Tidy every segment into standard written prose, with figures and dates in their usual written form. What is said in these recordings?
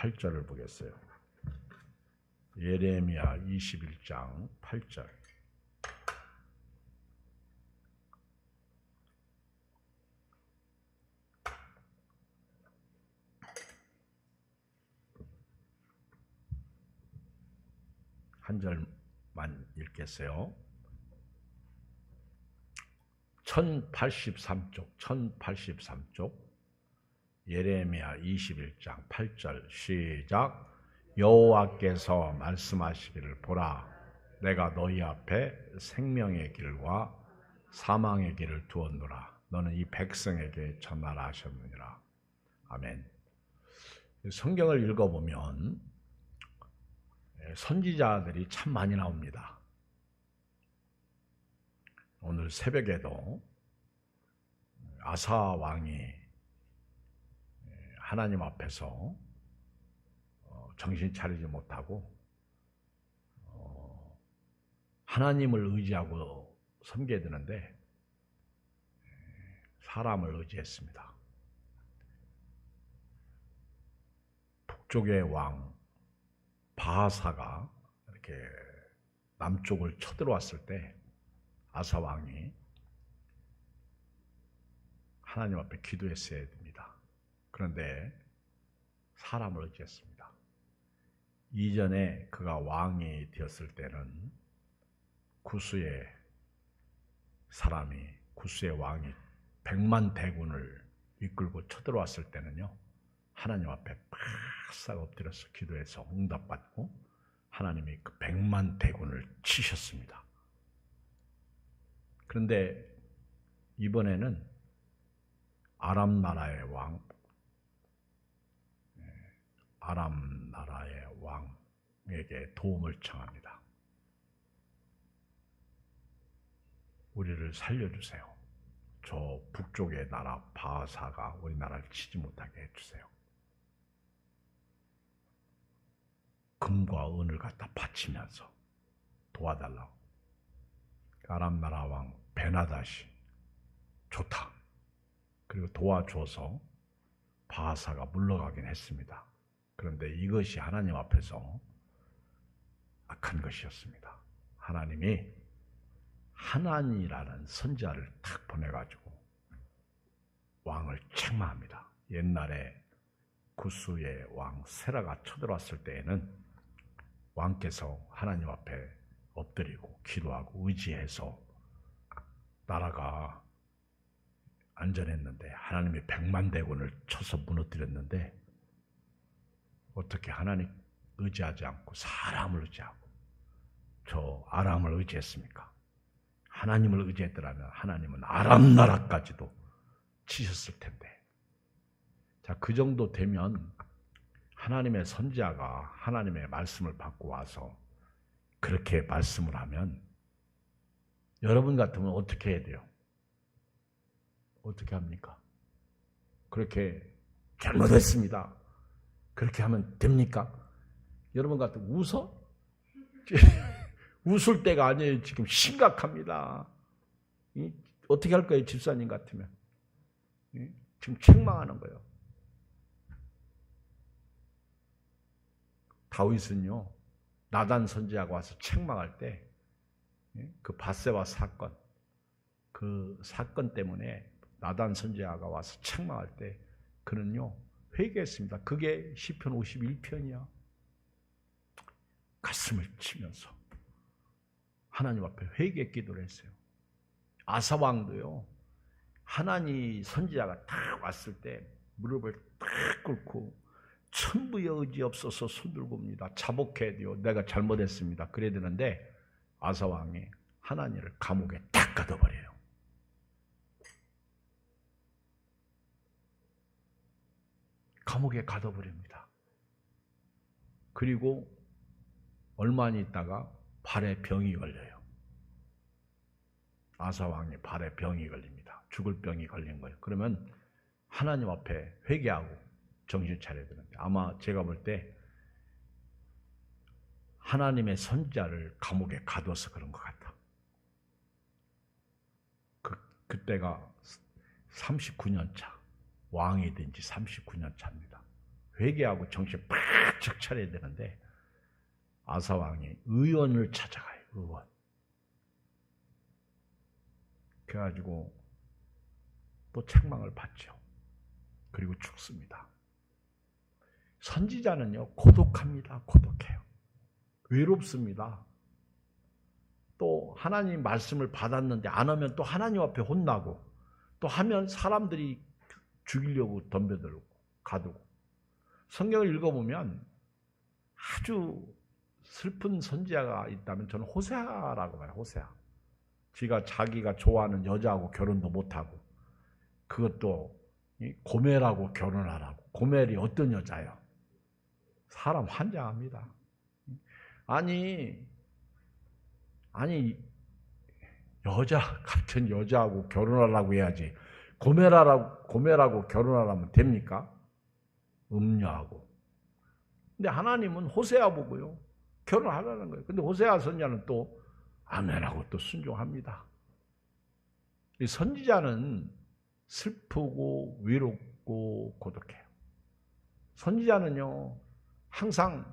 8절을 보겠어요. 예레미야 21장 8절. 한 절만 읽겠어요. 1083쪽 예레미야 21장 8절 시작. 여호와께서 말씀하시기를 보라, 내가 너희 앞에 생명의 길과 사망의 길을 두었노라. 너는 이 백성에게 전하라 하셨느니라. 아멘. 성경을 읽어보면 선지자들이 참 많이 나옵니다. 오늘 새벽에도 아사 왕이 하나님 앞에서 정신 차리지 못하고 하나님을 의지하고 섬겨야 되는데 사람을 의지했습니다. 북쪽의 왕 바하사가 이렇게 남쪽을 쳐들어왔을 때 아사 왕이 하나님 앞에 기도했어야 됩니다. 그런데 사람을 의지했습니다. 이전에 그가 왕이 되었을 때는 구스의 왕이 100만 대군을 이끌고 쳐들어왔을 때는요, 하나님 앞에 바싹 엎드려서 기도해서 응답받고 하나님이 그 100만 대군을 치셨습니다. 그런데 이번에는 아람 나라의 왕에게 도움을 청합니다. 우리를 살려주세요. 저 북쪽의 나라 바하사가 우리나라를 치지 못하게 해주세요. 금과 은을 갖다 바치면서 도와달라고. 아람 나라 왕 베나다시 좋다. 그리고 도와줘서 바하사가 물러가긴 했습니다. 그런데 이것이 하나님 앞에서 악한 것이었습니다. 하나님이 하나니라는 선지자를 탁 보내가지고 왕을 책망합니다. 옛날에 구스의 왕 세라가 쳐들어왔을 때에는 왕께서 하나님 앞에 엎드리고 기도하고 의지해서 나라가 안전했는데 하나님이 100만 대군을 쳐서 무너뜨렸는데 어떻게 하나님 의지하지 않고 사람을 의지하고 저 아람을 의지했습니까? 하나님을 의지했더라면 하나님은 아람 나라까지도 치셨을 텐데. 자, 그 정도 되면 하나님의 선지자가 하나님의 말씀을 받고 와서 그렇게 말씀을 하면 여러분 같으면 어떻게 해야 돼요? 어떻게 합니까? 그렇게 잘못했습니다. 그렇게 하면 됩니까? 여러분 같으면 웃어? 웃을 때가 아니에요. 지금 심각합니다. 어떻게 할 거예요? 집사님 같으면. 지금 책망하는 거예요. 다윗은요, 나단 선지자가 와서 책망할 때 그 밧세바 사건, 그 사건 때문에 나단 선지자가 와서 책망할 때 그는요 회개했습니다. 그게 시편 51편이야. 가슴을 치면서 하나님 앞에 회개 기도를 했어요. 아사 왕도요, 하나님 선지자가 딱 왔을 때 무릎을 딱 꿇고 천부의 의지 없어서 손 들고 옵니다. 자복해야 돼요. 내가 잘못했습니다. 그래야 되는데 아사 왕이 하나님을 감옥에 딱 가둬버려요. 감옥에 가둬버립니다. 그리고 얼마 안 있다가 발에 병이 걸려요. 아사 왕이 발에 병이 걸립니다. 죽을 병이 걸린 거예요. 그러면 하나님 앞에 회개하고 정신 차려야 되는데 아마 제가 볼 때 하나님의 선지자를 감옥에 가둬서 그런 것 같아. 그때가 39년 차. 왕이 된 지 39년 차입니다. 회개하고 정신 팍 바짝 차려야 되는데 아사왕이 의원을 찾아가요. 의원. 그래가지고 또 책망을 받죠. 그리고 죽습니다. 선지자는요, 고독합니다. 고독해요. 외롭습니다. 또 하나님 말씀을 받았는데 안 하면 또 하나님 앞에 혼나고, 또 하면 사람들이 죽이려고 덤벼들고 가두고. 성경을 읽어보면 아주 슬픈 선지자가 있다면 저는 호세아라고 봐요. 호세아. 자기가 좋아하는 여자하고 결혼도 못하고, 그것도 고멜하고 결혼하라고. 고멜이 어떤 여자예요? 사람 환장합니다. 아니 여자 같은 여자하고 결혼하려고 해야지. 고멜하고 결혼하려면 됩니까? 음녀하고. 근데 하나님은 호세아 보고요, 결혼하라는 거예요. 근데 호세아 선지자는 또 아멘하고 또 순종합니다. 이 선지자는 슬프고 외롭고 고독해요. 선지자는요, 항상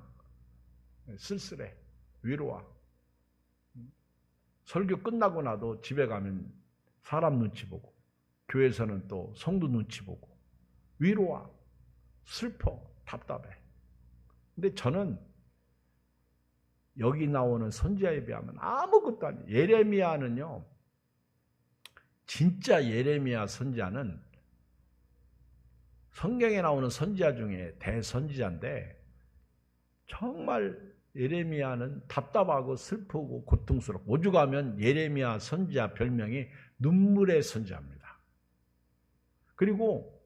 쓸쓸해, 외로워. 설교 끝나고 나도 집에 가면 사람 눈치 보고, 교회에서는 또 성도 눈치 보고, 외로워, 슬퍼, 답답해. 근데 저는 여기 나오는 선지자에 비하면 아무것도 아니에요. 예레미야는요, 진짜 예레미야 선지자는 성경에 나오는 선지자 중에 대선지자인데, 정말 예레미야는 답답하고 슬프고 고통스럽고, 오죽하면 예레미야 선지자 별명이 눈물의 선지자입니다. 그리고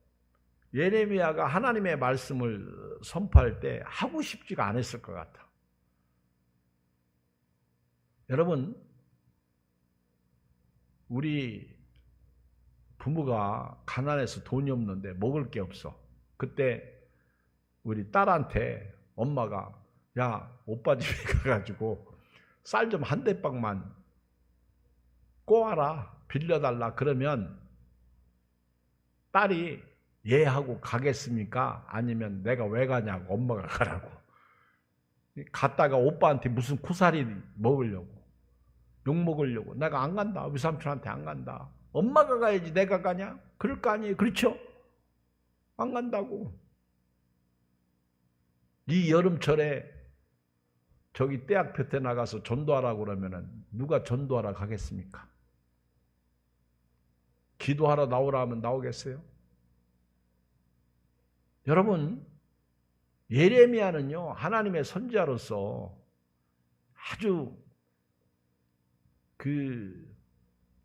예레미야가 하나님의 말씀을 선포할 때 하고 싶지가 않았을 것 같아. 여러분, 우리 부모가 가난해서 돈이 없는데 먹을 게 없어. 그때 우리 딸한테 엄마가, 야, 오빠 집에 가가지고 쌀 좀 한 대빵만 꼬아라, 빌려달라. 그러면 딸이 예 하고 가겠습니까? 아니면 내가 왜 가냐고 엄마가 가라고. 갔다가 오빠한테 무슨 쿠사리 먹으려고, 욕 먹으려고. 내가 안 간다. 외삼촌한테 안 간다. 엄마가 가야지 내가 가냐? 그럴 거 아니에요. 그렇죠? 안 간다고. 이 여름철에 저기 떼약 볕에 나가서 전도하라고 그러면은 누가 전도하러 가겠습니까? 기도하러 나오라 하면 나오겠어요? 여러분, 예레미야는요, 하나님의 선지자로서 아주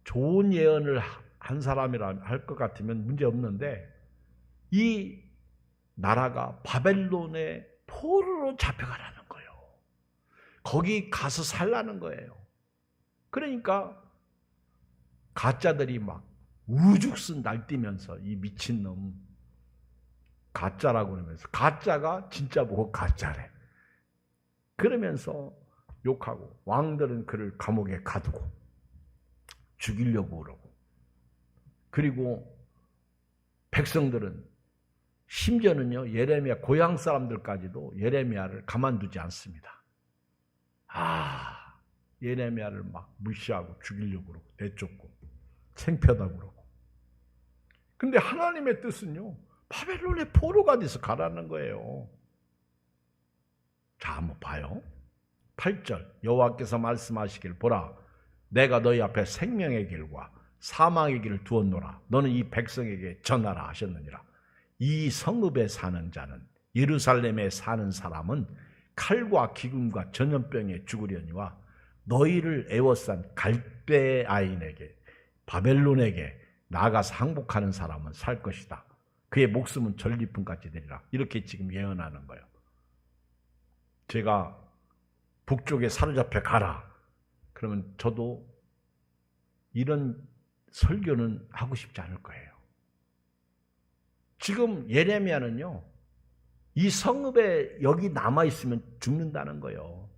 좋은 예언을 한 사람이라 할 것 같으면 문제 없는데, 이 나라가 바벨론의 포로로 잡혀가라는 거예요. 거기 가서 살라는 거예요. 그러니까 가짜들이 막 우죽순 날뛰면서, 이 미친놈 가짜라고 그러면서, 가짜가 진짜 보고 가짜래 그러면서 욕하고, 왕들은 그를 감옥에 가두고 죽이려고 그러고, 그리고 백성들은, 심지어는요, 예레미야 고향 사람들까지도 예레미야를 가만두지 않습니다. 예레미야를 막 무시하고 죽이려고 그러고, 내쫓고 창피하다고 그러고. 근데 하나님의 뜻은요, 바벨론의 포로가 돼서 가라는 거예요. 자, 한번 봐요. 8절, 여호와께서 말씀하시길, 보라, 내가 너희 앞에 생명의 길과 사망의 길을 두었노라. 너는 이 백성에게 전하라 하셨느니라. 이 성읍에 사는 자는, 예루살렘에 사는 사람은 칼과 기근과 전염병에 죽으려니와 너희를 애워싼 갈대아인에게, 바벨론에게 나가서 항복하는 사람은 살 것이다. 그의 목숨은 전리품같이 되리라. 이렇게 지금 예언하는 거예요. 제가 북쪽에 사로잡혀 가라, 그러면 저도 이런 설교는 하고 싶지 않을 거예요. 지금 예레미야는요, 이 성읍에 여기 남아있으면 죽는다는 거예요.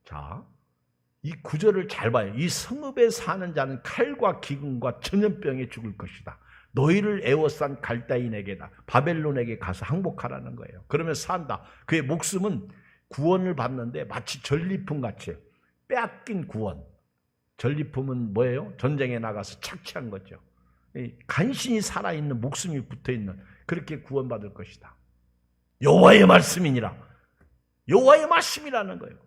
자, 이 구절을 잘 봐요. 이 성읍에 사는 자는 칼과 기근과 전염병에 죽을 것이다. 너희를 애워싼 갈다인에게다. 바벨론에게 가서 항복하라는 거예요. 그러면 산다. 그의 목숨은 구원을 받는데 마치 전리품같이 빼앗긴 구원. 전리품은 뭐예요? 전쟁에 나가서 착취한 거죠. 간신히 살아있는 목숨이 붙어있는 그렇게 구원받을 것이다. 여호와의 말씀이니라. 여호와의 말씀이라는 거예요.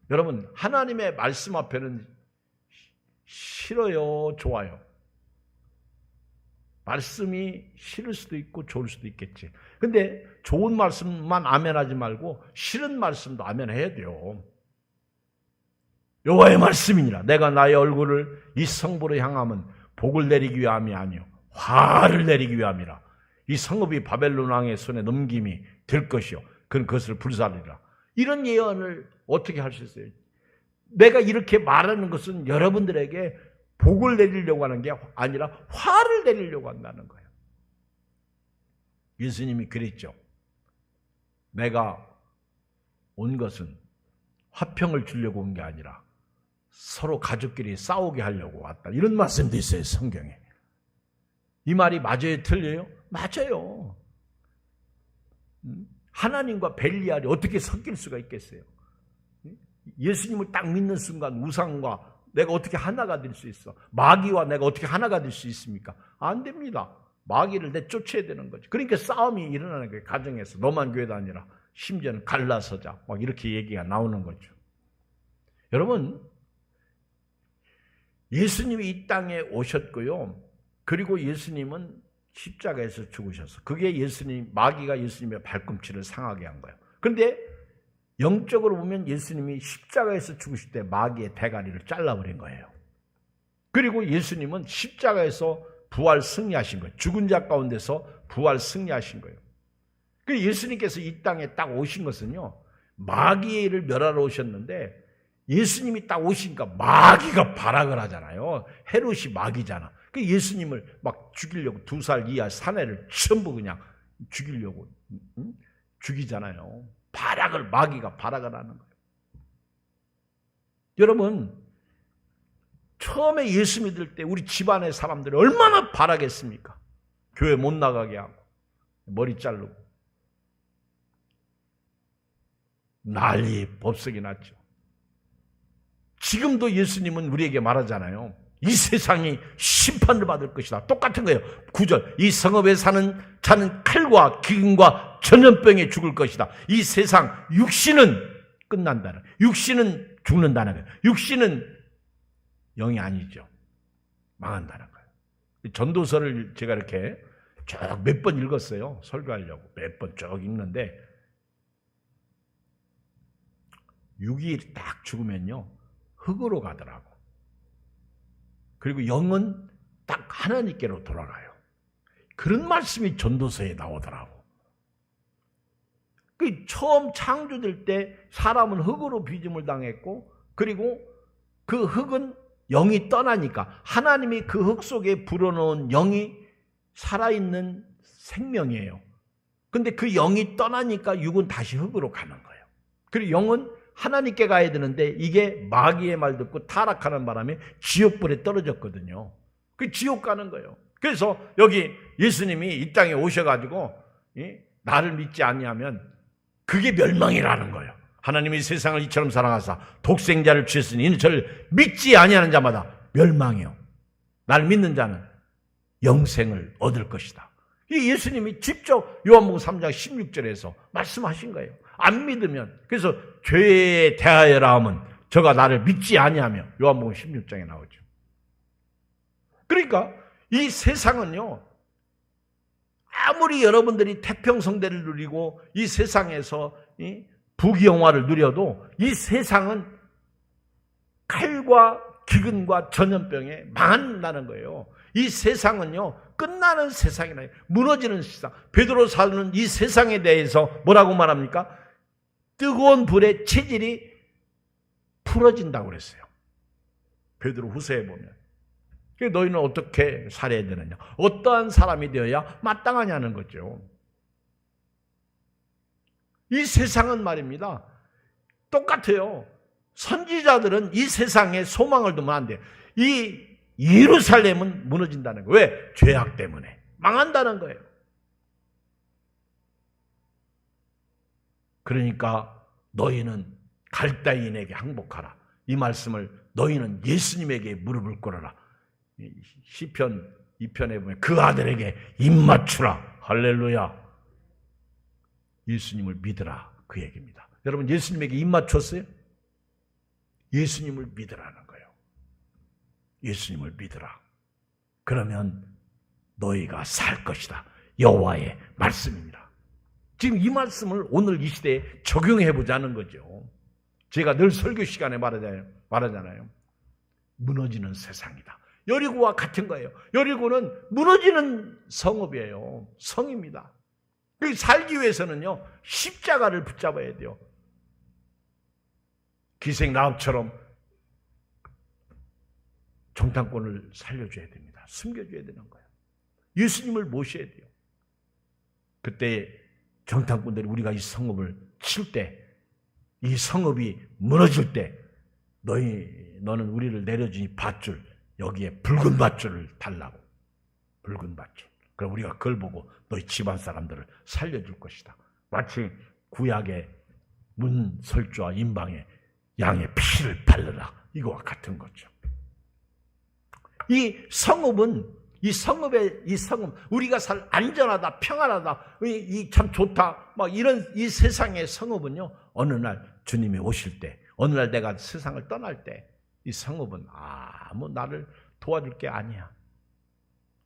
여러분, 하나님의 말씀 앞에는 싫어요, 좋아요? 말씀이 싫을 수도 있고 좋을 수도 있겠지. 근데 좋은 말씀만 아멘하지 말고 싫은 말씀도 아멘해야 돼요. 여호와의 말씀이니라. 내가 나의 얼굴을 이 성부로 향하면 복을 내리기 위함이 아니요 화를 내리기 위함이라. 이 성읍이 바벨론 왕의 손에 넘김이 될 것이요 그는 그것을 불살리라. 이런 예언을 어떻게 할 수 있어요? 내가 이렇게 말하는 것은 여러분들에게 복을 내리려고 하는 게 아니라 화를 내리려고 한다는 거예요. 예수님이 그랬죠. 내가 온 것은 화평을 주려고 온 게 아니라 서로 가족끼리 싸우게 하려고 왔다. 이런 말씀도 있어요, 성경에. 이 말이 맞아요, 틀려요? 맞아요. 하나님과 벨리알이 어떻게 섞일 수가 있겠어요? 예수님을 딱 믿는 순간 우상과 내가 어떻게 하나가 될 수 있어? 마귀와 내가 어떻게 하나가 될 수 있습니까? 안 됩니다. 마귀를 내쫓아야 되는 거죠. 그러니까 싸움이 일어나는 거예요. 가정에서. 너만 교회도 아니라 심지어는 갈라서자 막 이렇게 얘기가 나오는 거죠. 여러분, 예수님이 이 땅에 오셨고요. 그리고 예수님은 십자가에서 죽으셨어. 그게 마귀가 예수님의 발꿈치를 상하게 한 거예요. 그런데 영적으로 보면 예수님이 십자가에서 죽으실 때 마귀의 대가리를 잘라버린 거예요. 그리고 예수님은 십자가에서 부활 승리하신 거예요. 죽은 자 가운데서 부활 승리하신 거예요. 그래서 예수님께서 이 땅에 딱 오신 것은요, 마귀를 멸하러 오셨는데 예수님이 딱 오시니까 마귀가 발악을 하잖아요. 헤롯이 마귀잖아. 그 예수님을 막 죽이려고 2살 이하 사내를 전부 그냥 죽이려고 죽이잖아요. 마귀가 발악을 하는 거예요. 여러분, 처음에 예수 믿을 때 우리 집안의 사람들이 얼마나 발악했습니까? 교회 못 나가게 하고 머리 자르고 난리 법석이 났죠. 지금도 예수님은 우리에게 말하잖아요. 이 세상이 심판을 받을 것이다. 똑같은 거예요. 9절. 이 성읍에 사는 자는 칼과 기근과 전염병에 죽을 것이다. 이 세상 육신은 끝난다는, 육신은 죽는다는 거예요. 육신은 영이 아니죠. 망한다는 거예요. 전도서를 제가 이렇게 쭉 몇 번 읽었어요. 설교하려고 몇 번 쭉 읽는데 육이 딱 죽으면요 흙으로 가더라고. 그리고 영은 딱 하나님께로 돌아가요. 그런 말씀이 전도서에 나오더라고. 그 처음 창조될 때 사람은 흙으로 빚음을 당했고, 그리고 그 흙은 영이 떠나니까 하나님이 그 흙 속에 불어넣은 영이 살아있는 생명이에요. 근데 그 영이 떠나니까 육은 다시 흙으로 가는 거예요. 그리고 영은 하나님께 가야 되는데 이게 마귀의 말 듣고 타락하는 바람에 지옥불에 떨어졌거든요. 그 지옥 가는 거예요. 그래서 여기 예수님이 이 땅에 오셔가지고 나를 믿지 아니하면 그게 멸망이라는 거예요. 하나님이 세상을 이처럼 사랑하사 독생자를 주셨으니 이는 저를 믿지 아니하는 자마다 멸망이요 나를 믿는 자는 영생을 얻을 것이다. 이 예수님이 직접 요한복음 3장 16절에서 말씀하신 거예요. 안 믿으면, 그래서 죄에 대하여라 하면 저가 나를 믿지 아니하며 요한복음 16장에 나오죠. 그러니까 이 세상은요, 아무리 여러분들이 태평성대를 누리고 이 세상에서 부귀영화를 누려도 이 세상은 칼과 기근과 전염병에 망한다는 거예요. 이 세상은요 끝나는 세상이나 무너지는 세상. 베드로 사도는 이 세상에 대해서 뭐라고 말합니까? 뜨거운 불에 체질이 풀어진다고 그랬어요. 베드로 후서에 보면. 너희는 어떻게 살아야 되느냐? 어떠한 사람이 되어야 마땅하냐는 거죠. 이 세상은 말입니다. 똑같아요. 선지자들은 이 세상에 소망을 두면 안 돼요. 이 예루살렘은 무너진다는 거예요. 왜? 죄악 때문에. 망한다는 거예요. 그러니까 너희는 갈대인에게 항복하라. 이 말씀을 너희는 예수님에게 무릎을 꿇어라. 시편 2편에 보면 그 아들에게 입맞추라. 할렐루야. 예수님을 믿으라. 그 얘기입니다. 여러분 예수님에게 입맞췄어요? 예수님을 믿으라는 거예요. 예수님을 믿으라. 그러면 너희가 살 것이다. 여호와의 말씀입니다. 지금 이 말씀을 오늘 이 시대에 적용해 보자는 거죠. 제가 늘 설교 시간에 말하잖아요. 무너지는 세상이다. 여리고와 같은 거예요. 여리고는 무너지는 성읍이에요. 성입니다. 살기 위해서는요, 십자가를 붙잡아야 돼요. 기생 라합처럼 정탐꾼을 살려줘야 됩니다. 숨겨줘야 되는 거예요. 예수님을 모셔야 돼요. 그때 정탐꾼들이 우리가 이 성읍을 칠 때, 이 성읍이 무너질 때, 너는 우리를 내려주니 밧줄, 여기에 붉은 밧줄을 달라고. 붉은 밧줄. 그럼 우리가 그걸 보고 너희 집안 사람들을 살려줄 것이다. 마치 구약의 문설주와 임방에 양의 피를 바르라. 이거와 같은 거죠. 이 성읍은 이 성읍, 우리가 살 안전하다, 평안하다, 참 좋다, 막 이런 이 세상의 성읍은요, 어느 날 주님이 오실 때, 어느 날 내가 세상을 떠날 때, 이 성읍은 아무 나를 도와줄 게 아니야.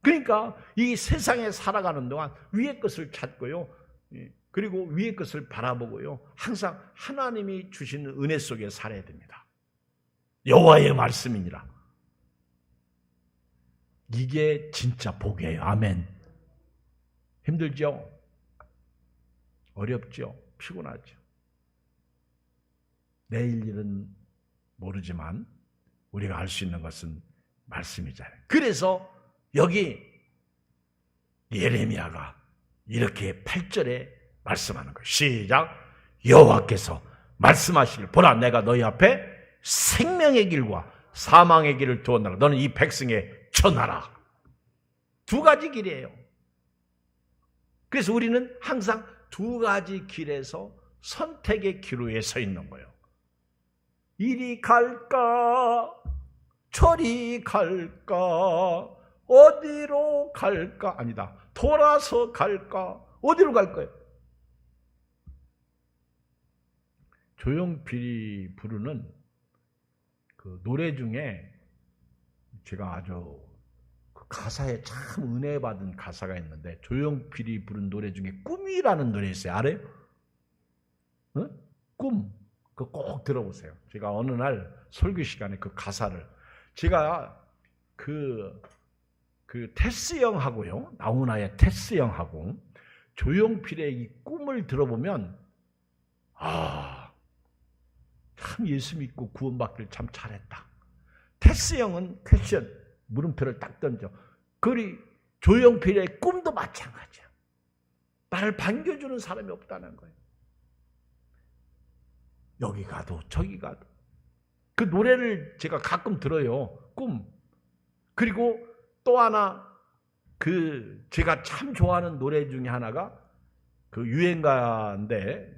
그러니까 이 세상에 살아가는 동안 위의 것을 찾고요, 그리고 위의 것을 바라보고요, 항상 하나님이 주시는 은혜 속에 살아야 됩니다. 여호와의 말씀이니라. 이게 진짜 복이에요. 아멘. 힘들죠? 어렵죠? 피곤하죠? 내일 일은 모르지만 우리가 알 수 있는 것은 말씀이잖아요. 그래서 여기 예레미야가 이렇게 8절에 말씀하는 거예요. 시작. 여호와께서 말씀하시길 보라 내가 너희 앞에 생명의 길과 사망의 길을 두었노라. 너는 이 백성에 전하라. 두 가지 길이에요. 그래서 우리는 항상 두 가지 길에서 선택의 기로에 서 있는 거예요. 이리 갈까? 저리 갈까? 어디로 갈까? 아니다. 돌아서 갈까? 어디로 갈 거예요? 조용필이 부르는 그 노래 중에 제가 아주 그 가사에 참 은혜 받은 가사가 있는데, 조용필이 부른 노래 중에 꿈이라는 노래 있어요. 알아요? 어? 꿈. 그거 꼭 들어보세요. 제가 어느 날 설교 시간에 그 가사를, 제가 그 테스 형하고요, 나훈아의 테스 형하고 조용필의 이 꿈을 들어보면 참 예수 믿고 구원받기를 참 잘했다. 테스 형은 퀘션, 물음표를 딱 던져. 그리 조용필의 꿈도 마찬가지야. 나를 반겨주는 사람이 없다는 거예요. 여기 가도 저기 가도. 그 노래를 제가 가끔 들어요. 꿈. 그리고 또 하나, 제가 참 좋아하는 노래 중에 하나가 그 유행가인데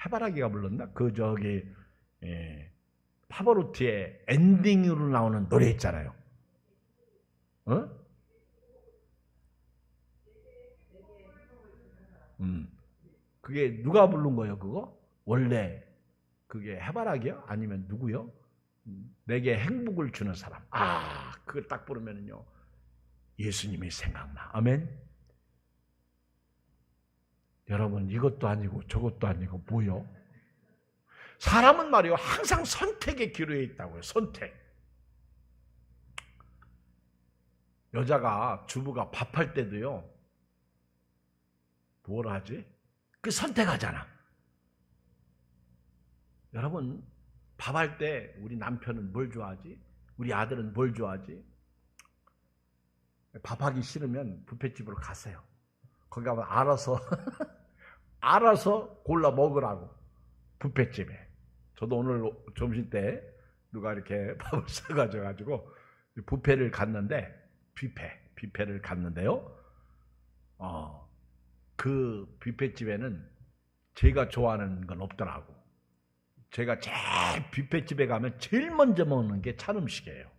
해바라기가 불렀나? 파바로티의 엔딩으로 나오는 노래 있잖아요. 그게 누가 부른 거예요, 그거? 원래 그게 해바라기야? 아니면 누구요? 내게 행복을 주는 사람. 그걸 딱 부르면요, 예수님이 생각나. 아멘. 여러분, 이것도 아니고 저것도 아니고 뭐요? 사람은 말이요, 항상 선택의 기로에 있다고요. 선택. 여자가, 주부가 밥할 때도요, 뭘 하지? 선택하잖아. 여러분, 밥할 때 우리 남편은 뭘 좋아하지? 우리 아들은 뭘 좋아하지? 밥하기 싫으면 뷔페집으로 가세요. 거기 가면 알아서 골라 먹으라고. 뷔페집에. 저도 오늘 점심 때 누가 이렇게 밥을 싸가지고 뷔페를 갔는데, 뷔페 뷔페를 갔는데요. 그 뷔페집에는 제가 좋아하는 건 없더라고. 제가 제일 뷔페집에 가면 제일 먼저 먹는 게 찬 음식이에요.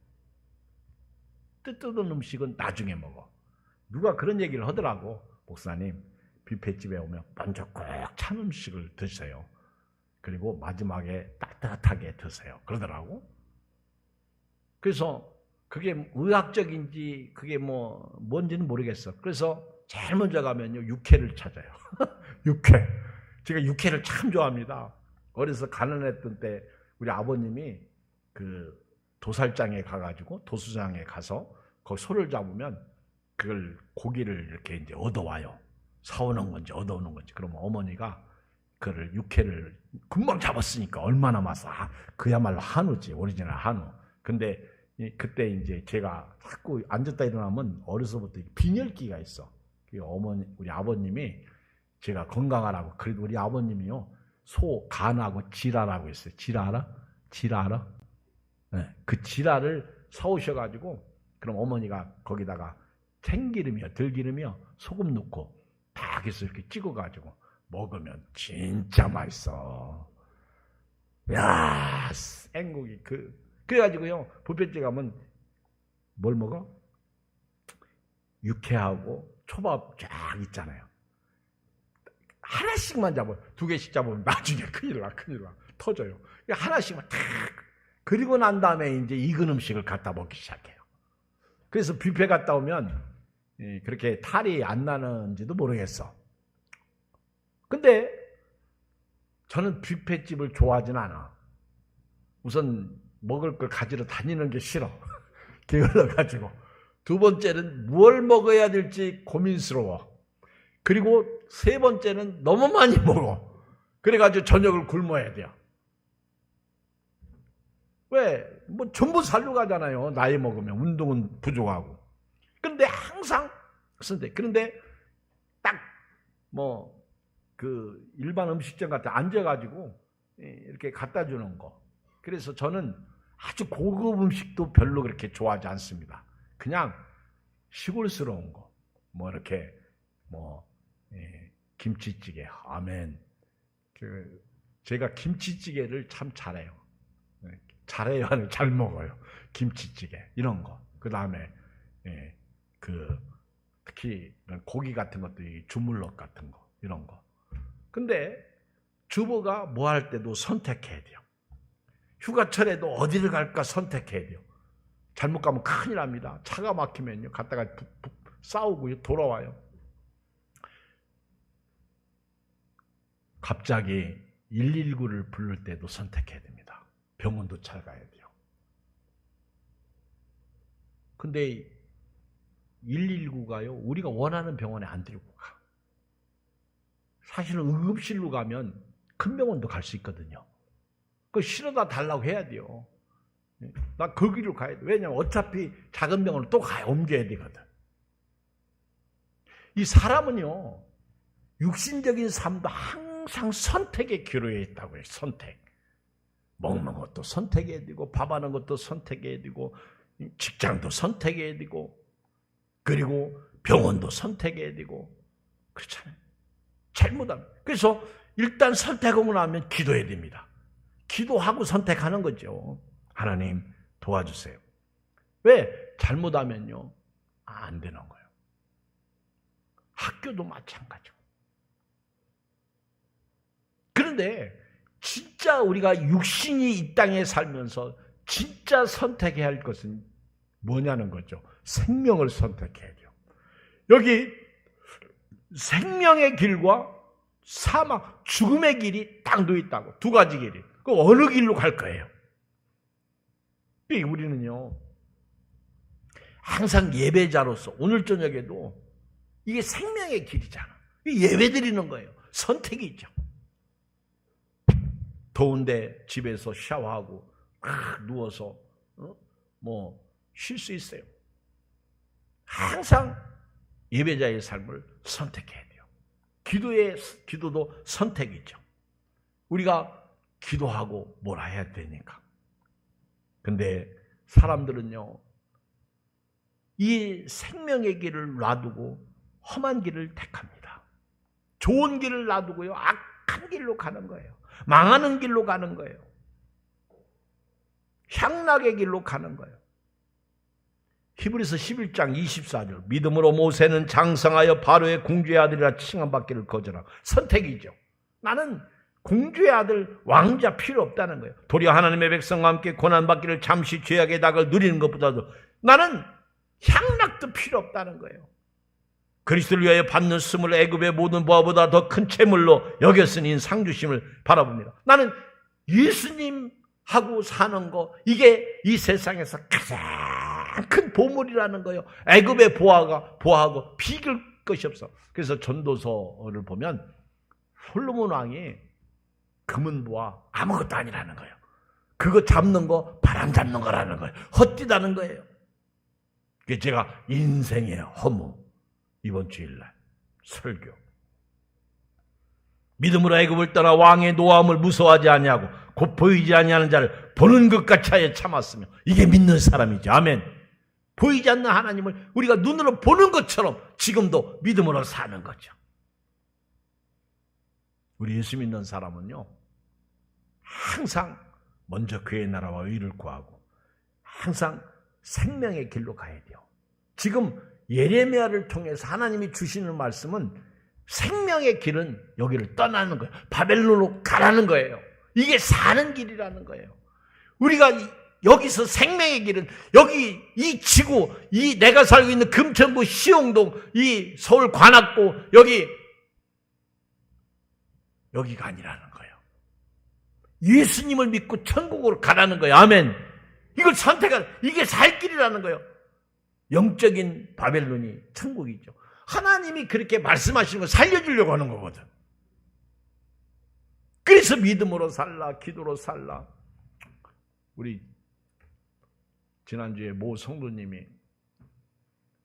뜨뜻한 음식은 나중에 먹어. 누가 그런 얘기를 하더라고. 목사님, 뷔페집에 오면 먼저 꼭 찬 음식을 드세요. 그리고 마지막에 따뜻하게 드세요. 그러더라고. 그래서 그게 의학적인지 그게 뭔지는 모르겠어. 그래서 제일 먼저 가면요, 육회를 찾아요. 육회. 제가 육회를 참 좋아합니다. 어려서 가난했던 때 우리 아버님이 그 도살장에 가가지고 도수장에 가서 거기 소를 잡으면 그걸 고기를 이렇게 이제 얻어와요. 사오는 건지 얻어오는 건지. 그러면 어머니가 그를 육회를 금방 잡았으니까 얼마나 맛있어. 그야말로 한우지, 오리지널 한우. 근데 그때 이제 제가 자꾸 앉았다 일어나면 어려서부터 빈혈기가 있어. 우리 아버님이 제가 건강하라고. 그래도 우리 아버님이요, 소 간하고 지라라고 있어요. 지라 알아? 지라 알아? 네, 그 지라를 사오셔가지고, 그럼 어머니가 거기다가 참기름이요, 들기름이요, 소금 넣고 딱 해서 이렇게 찍어가지고 먹으면 진짜 맛있어. 야, 생고기. 그래가지고요, 뷔페집 가면 뭘 먹어? 육회하고 초밥 쫙 있잖아요. 하나씩만 잡아요. 2개씩 잡으면 나중에 큰일 나. 터져요. 하나씩만 탁. 그리고 난 다음에 이제 익은 음식을 갖다 먹기 시작해요. 그래서 뷔페 갔다 오면 그렇게 탈이 안 나는지도 모르겠어. 근데 저는 뷔페집을 좋아하진 않아. 우선 먹을 걸 가지러 다니는 게 싫어. 게을러가지고. 2번째는 뭘 먹어야 될지 고민스러워. 그리고 3번째는 너무 많이 먹어. 그래가지고 저녁을 굶어야 돼요. 왜? 전부 살로 가잖아요. 나이 먹으면. 운동은 부족하고. 그런데 항상, 그런데 딱 일반 음식점 같은 데 앉아가지고 이렇게 갖다 주는 거. 그래서 저는 아주 고급 음식도 별로 그렇게 좋아하지 않습니다. 그냥 시골스러운 거. 김치찌개. 아멘. 제가 김치찌개를 참 잘해요. 잘해요. 잘 먹어요. 김치찌개. 이런 거. 그 다음에, 특히 고기 같은 것도 주물럭 같은 거. 이런 거. 근데 주부가 뭐 할 때도 선택해야 돼요. 휴가철에도 어디를 갈까 선택해야 돼요. 잘못 가면 큰일 납니다. 차가 막히면요, 갔다가 싸우고 돌아와요. 갑자기 119를 부를 때도 선택해야 됩니다. 병원도 찾아가야 돼요. 근데 119가요, 우리가 원하는 병원에 안 들고 가. 사실은 응급실로 가면 큰 병원도 갈 수 있거든요. 그거 실어다 달라고 해야 돼요. 나 거기로 가야 돼. 왜냐면 어차피 작은 병원을 또 옮겨야 되거든. 이 사람은요, 육신적인 삶도 항상 선택의 기로에 있다고 해요. 선택. 먹는 것도 선택해야 되고, 밥하는 것도 선택해야 되고, 직장도 선택해야 되고, 그리고 병원도 선택해야 되고, 그렇잖아요. 잘못하면. 그래서 일단 선택하고 나면 기도해야 됩니다. 기도하고 선택하는 거죠. 하나님 도와주세요. 왜? 잘못하면요, 안 되는 거예요. 학교도 마찬가지고. 그런데 진짜 우리가 육신이 이 땅에 살면서 진짜 선택해야 할 것은 뭐냐는 거죠. 생명을 선택해야 돼요. 여기 생명의 길과 사망, 죽음의 길이 딱 놓여 있다고. 2가지 길이. 그 어느 길로 갈 거예요? 우리는요, 항상 예배자로서 오늘 저녁에도 이게 생명의 길이잖아. 예배 드리는 거예요. 선택이 있죠. 더운데 집에서 샤워하고 누워서 쉴 수 있어요. 항상 예배자의 삶을 선택해야 돼요. 기도도 선택이죠. 우리가 기도하고 뭐라 해야 되니까. 근데 사람들은요, 이 생명의 길을 놔두고 험한 길을 택합니다. 좋은 길을 놔두고요, 악한 길로 가는 거예요. 망하는 길로 가는 거예요. 향락의 길로 가는 거예요. 히브리서 11장 24절, 믿음으로 모세는 장성하여 바로의 공주의 아들이라 칭함받기를 거절하고, 선택이죠. 나는 공주의 아들, 왕자 필요 없다는 거예요. 도리어 하나님의 백성과 함께 고난받기를 잠시 죄악의 닭을 누리는 것보다도 나는 향락도 필요 없다는 거예요. 그리스도를 위하여 받는 스물 애굽의 모든 보화보다 더 큰 채물로 여겼으니 상주심을 바라봅니다. 나는 예수님하고 사는 거, 이게 이 세상에서 가장 큰 보물이라는 거예요. 애굽의 보화하고 비길 것이 없어. 그래서 전도서를 보면 솔로몬 왕이 금은 보화 아무것도 아니라는 거예요. 그거 잡는 거 바람 잡는 거라는 거예요. 헛디다는 거예요. 그게 제가 인생의 허무, 이번 주일날 설교. 믿음으로 애굽을 떠나 왕의 노함을 무서워하지 아니하고 곧 보이지 아니하는 자를 보는 것 같이 하여 참았으며, 이게 믿는 사람이죠. 아멘. 보이지 않는 하나님을 우리가 눈으로 보는 것처럼 지금도 믿음으로 사는 거죠. 우리 예수 믿는 사람은요, 항상 먼저 그의 나라와 의를 구하고 항상 생명의 길로 가야 돼요. 지금 예레미야를 통해서 하나님이 주시는 말씀은 생명의 길은 여기를 떠나는 거예요. 바벨론으로 가라는 거예요. 이게 사는 길이라는 거예요. 우리가 여기서 생명의 길은 여기 이 지구, 이 내가 살고 있는 금천구 시흥동, 이 서울 관악구, 여기가 아니라는 거예요. 예수님을 믿고 천국으로 가라는 거예요. 아멘. 이걸 선택한, 이게 살 길이라는 거예요. 영적인 바벨론이 천국이죠. 하나님이 그렇게 말씀하시는 걸 살려주려고 하는 거거든. 그래서 믿음으로 살라, 기도로 살라. 우리 지난주에 모 성도님이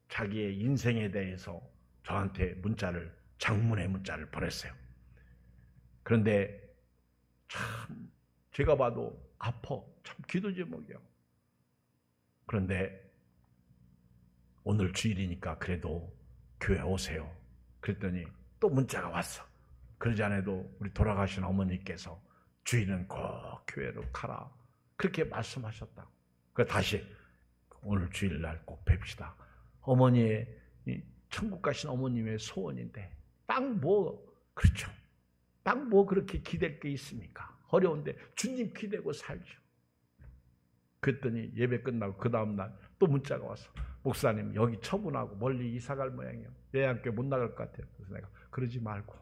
자기의 인생에 대해서 저한테 장문의 문자를 보냈어요. 그런데 참 제가 봐도 아파. 참 기도 제목이야. 그런데 오늘 주일이니까 그래도 교회 오세요. 그랬더니 또 문자가 왔어. 그러지 않아도 우리 돌아가신 어머니께서 주일은 꼭 교회로 가라. 그렇게 말씀하셨다고. 그래서 다시 오늘 주일날 꼭 뵙시다. 어머니의, 천국 가신 어머님의 소원인데 그렇죠. 딱 뭐 그렇게 기댈 게 있습니까? 어려운데 주님 기대고 살죠. 그랬더니 예배 끝나고 그 다음날 또 문자가 왔어. 목사님, 여기 처분하고 멀리 이사갈 모양이에요. 예양교회 못 나갈 것 같아요. 그래서 내가 그러지 말고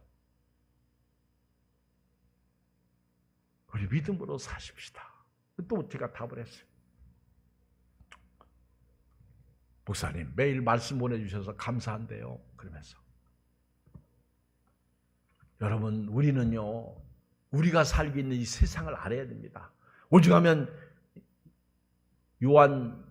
우리 믿음으로 사십시다. 또 제가 답을 했어요. 목사님, 매일 말씀 보내주셔서 감사한데요. 그러면서 여러분, 우리는요, 우리가 살고 있는 이 세상을 알아야 됩니다. 오죽하면 요한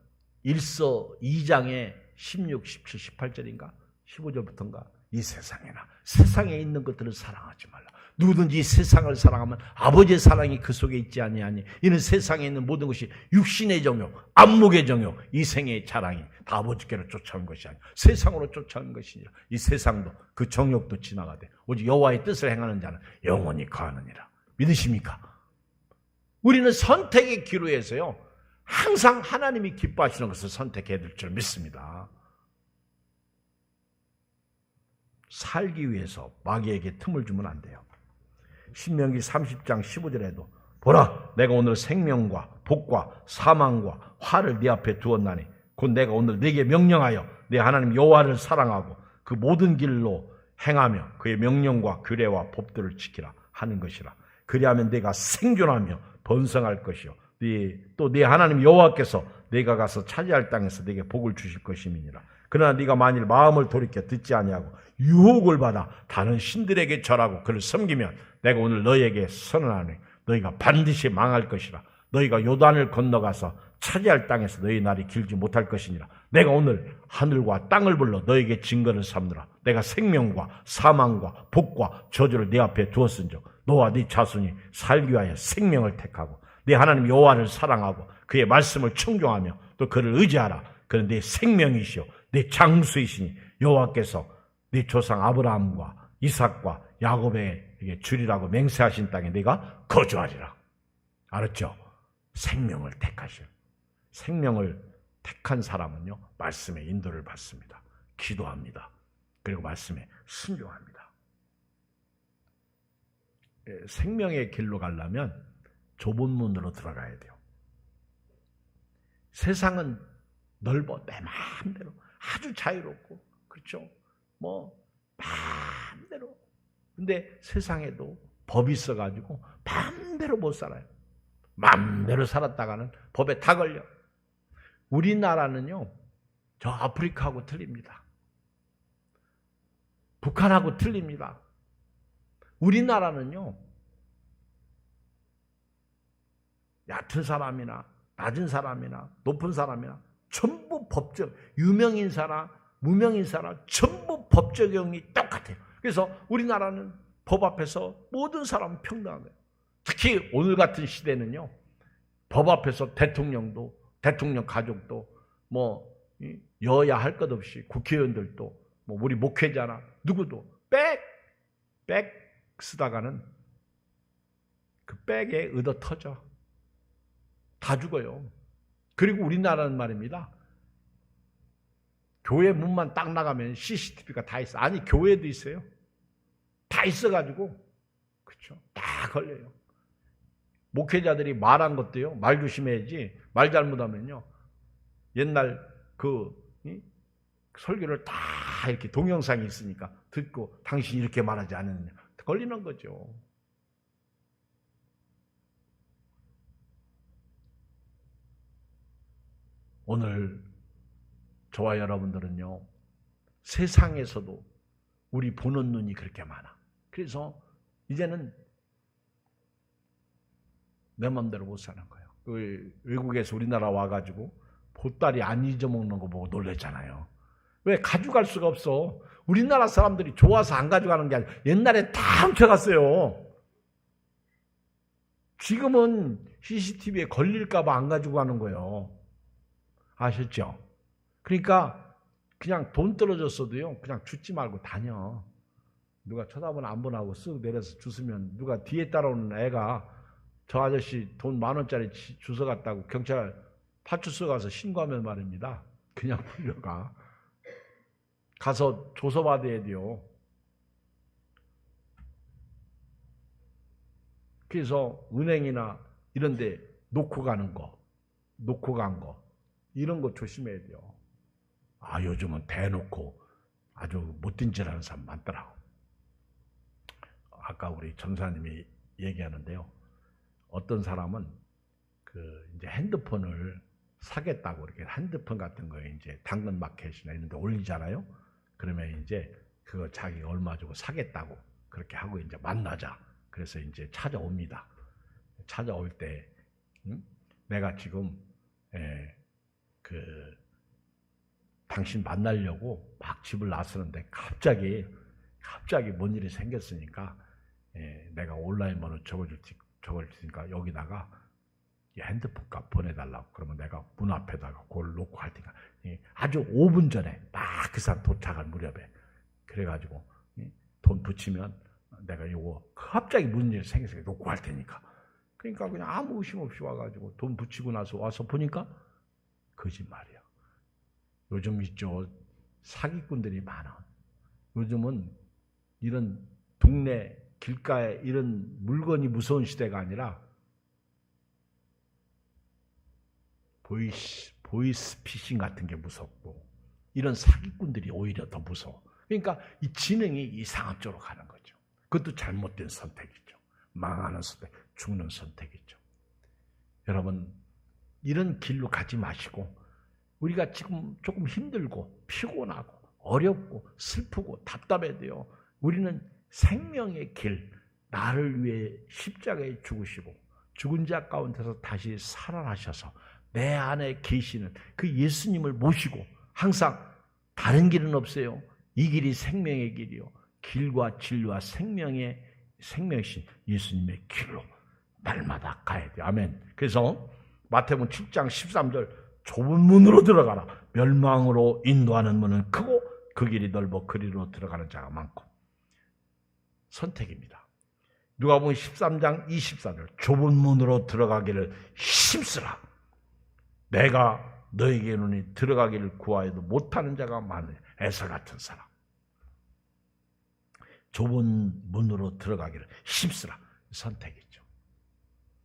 1서 2장에 16, 17, 18절인가 15절부터인가 이 세상에 있는 것들을 사랑하지 말라. 누구든지 이 세상을 사랑하면 아버지의 사랑이 그 속에 있지 아니하니 이는 세상에 있는 모든 것이 육신의 정욕, 안목의 정욕, 이 생의 자랑이 다 아버지께로 쫓아온 것이 아니라 세상으로 쫓아온 것이니라. 이 세상도 그 정욕도 지나가되 오직 여호와의 뜻을 행하는 자는 영원히 거하느니라. 믿으십니까? 우리는 선택의 기로에서요, 항상 하나님이 기뻐하시는 것을 선택해야 될 줄 믿습니다. 살기 위해서 마귀에게 틈을 주면 안 돼요. 신명기 30장 15절에도 보라, 내가 오늘 생명과 복과 사망과 화를 네 앞에 두었나니 곧 내가 오늘 네게 명령하여 네 하나님 여호와를 사랑하고 그 모든 길로 행하며 그의 명령과 규례와 법들을 지키라 하는 것이라. 그리하면 네가 생존하며 번성할 것이요 또 네 하나님 여호와께서 네가 가서 차지할 땅에서 네게 복을 주실 것임이니라. 그러나 네가 만일 마음을 돌이켜 듣지 아니하고 유혹을 받아 다른 신들에게 절하고 그를 섬기면 내가 오늘 너희에게 선언하노니 너희가 반드시 망할 것이라. 너희가 요단을 건너가서 차지할 땅에서 너희 날이 길지 못할 것이니라. 내가 오늘 하늘과 땅을 불러 너희에게 증거를 삼느라. 내가 생명과 사망과 복과 저주를 네 앞에 두었은즉 너와 네 자손이 살기 위하여 생명을 택하고 네 하나님 여호와를 사랑하고 그의 말씀을 청종하며 또 그를 의지하라. 그런데 네 생명이시오 네 장수이시니 여호와께서 네 조상 아브라함과 이삭과 야곱에게 주리라고 맹세하신 땅에 네가 거주하리라. 알았죠? 생명을 택하시오. 생명을 택한 사람은요 말씀의 인도를 받습니다. 기도합니다. 그리고 말씀에 순종합니다. 생명의 길로 가려면 좁은 문으로 들어가야 돼요. 세상은 넓어 내 마음대로 아주 자유롭고 그렇죠? 뭐 마음대로. 근데 세상에도 법이 있어가지고 마음대로 못 살아요. 마음대로 살았다가는 법에 다 걸려. 우리나라는요 저 아프리카하고 틀립니다. 북한하고 틀립니다. 우리나라는요 얕은 사람이나 낮은 사람이나 높은 사람이나 전부 법적, 유명인사나 무명인사나 전부 법 적용이 똑같아요. 그래서 우리나라는 법 앞에서 모든 사람은 평등한 거예요. 특히 오늘 같은 시대는요 법 앞에서 대통령도 대통령 가족도 뭐 여야 할 것 없이 국회의원들도 뭐 우리 목회자나 누구도 백 쓰다가는 그 백에 얻어 터져. 다 죽어요. 그리고 우리나라는 말입니다. 교회 문만 딱 나가면 CCTV가 다 있어. 아니 교회도 있어요. 다 있어가지고 그렇죠. 다 걸려요. 목회자들이 말한 것도요. 말 조심해야지. 말 잘못하면요. 옛날 그 설교를 다 이렇게 동영상이 있으니까 듣고 당신이 이렇게 말하지 않았느냐. 걸리는 거죠. 오늘 저와 여러분들은요. 세상에서도 우리 보는 눈이 그렇게 많아. 그래서 이제는 내 맘대로 못 사는 거예요. 외국에서 우리나라 와가지고 보따리 안 잊어먹는 거 보고 놀랬잖아요. 왜 가져갈 수가 없어. 우리나라 사람들이 좋아서 안 가져가는 게 아니라 옛날에 다 훔쳐갔어요. 지금은 CCTV에 걸릴까 봐 안 가지고 가는 거예요. 아셨죠? 그러니까 그냥 돈 떨어졌어도요. 그냥 주지 말고 다녀. 누가 쳐다보나 안 보나 하고 쓱 내려서 주스면 누가 뒤에 따라오는 애가 저 아저씨 돈 10,000원짜리 주워갔다고 경찰 파출소 가서 신고하면 말입니다. 그냥 풀려가. 가서 조서받아야 돼요. 그래서 은행이나 이런 데 놓고 간 거 이런 거 조심해야 돼요. 아, 요즘은 대놓고 아주 못된 짓 하는 사람 많더라고. 아까 우리 전사님이 얘기하는데요. 어떤 사람은 이제 핸드폰을 사겠다고 이렇게 핸드폰 같은 거에 이제 당근 마켓이나 이런 데 올리잖아요. 그러면 이제 그거 자기가 얼마 주고 사겠다고 그렇게 하고 이제 만나자. 그래서 이제 찾아옵니다. 찾아올 때, 내가 지금, 당신 만나려고 막 집을 나서는데 갑자기 뭔 일이 생겼으니까, 내가 온라인 번호 적어줄 테니까 여기다가 핸드폰 값 보내달라고. 그러면 내가 문 앞에다가 그걸 놓고 할 테니까. 아주 5분 전에 막 그 사람 도착할 무렵에. 그래가지고 돈 붙이면 내가 요거 갑자기 무슨 일이 생겨서 놓고 할 테니까. 그러니까 그냥 아무 의심 없이 와가지고 돈 붙이고 나서 와서 보니까 거짓말이야. 요즘 있죠. 사기꾼들이 많아. 요즘은 이런 동네 길가에 이런 물건이 무서운 시대가 아니라 보이스피싱 같은 게 무섭고 이런 사기꾼들이 오히려 더 무서워. 그러니까 이 지능이 이상한 쪽으로 가는 거죠. 그것도 잘못된 선택이죠. 망하는 선택, 죽는 선택이죠. 여러분 이런 길로 가지 마시고 우리가 지금 조금 힘들고 피곤하고 어렵고 슬프고 답답해도요. 우리는 생명의 길, 나를 위해 십자가에 죽으시고 죽은 자 가운데서 다시 살아나셔서 내 안에 계시는 그 예수님을 모시고 항상 다른 길은 없어요. 이 길이 생명의 길이요. 길과 진리와 생명이신 예수님의 길로 날마다 가야 돼요. 아멘. 그래서 마태복음 7장 13절 좁은 문으로 들어가라. 멸망으로 인도하는 문은 크고 그 길이 넓어 그리로 들어가는 자가 많고. 선택입니다. 누가복음 13장 24절 좁은 문으로 들어가기를 힘쓰라. 내가 너에게 이르노니 들어가기를 구하여도 못하는 자가 많으니 에서 같은 사람. 좁은 문으로 들어가기를 힘쓰라. 선택이죠.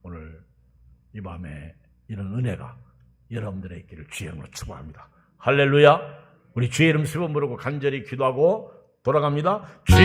오늘 이 밤에 이런 은혜가 여러분들의 있기를 주의 이름으로 축복합니다. 할렐루야. 우리 주의 이름 3번 부르고 간절히 기도하고 돌아갑니다. 주여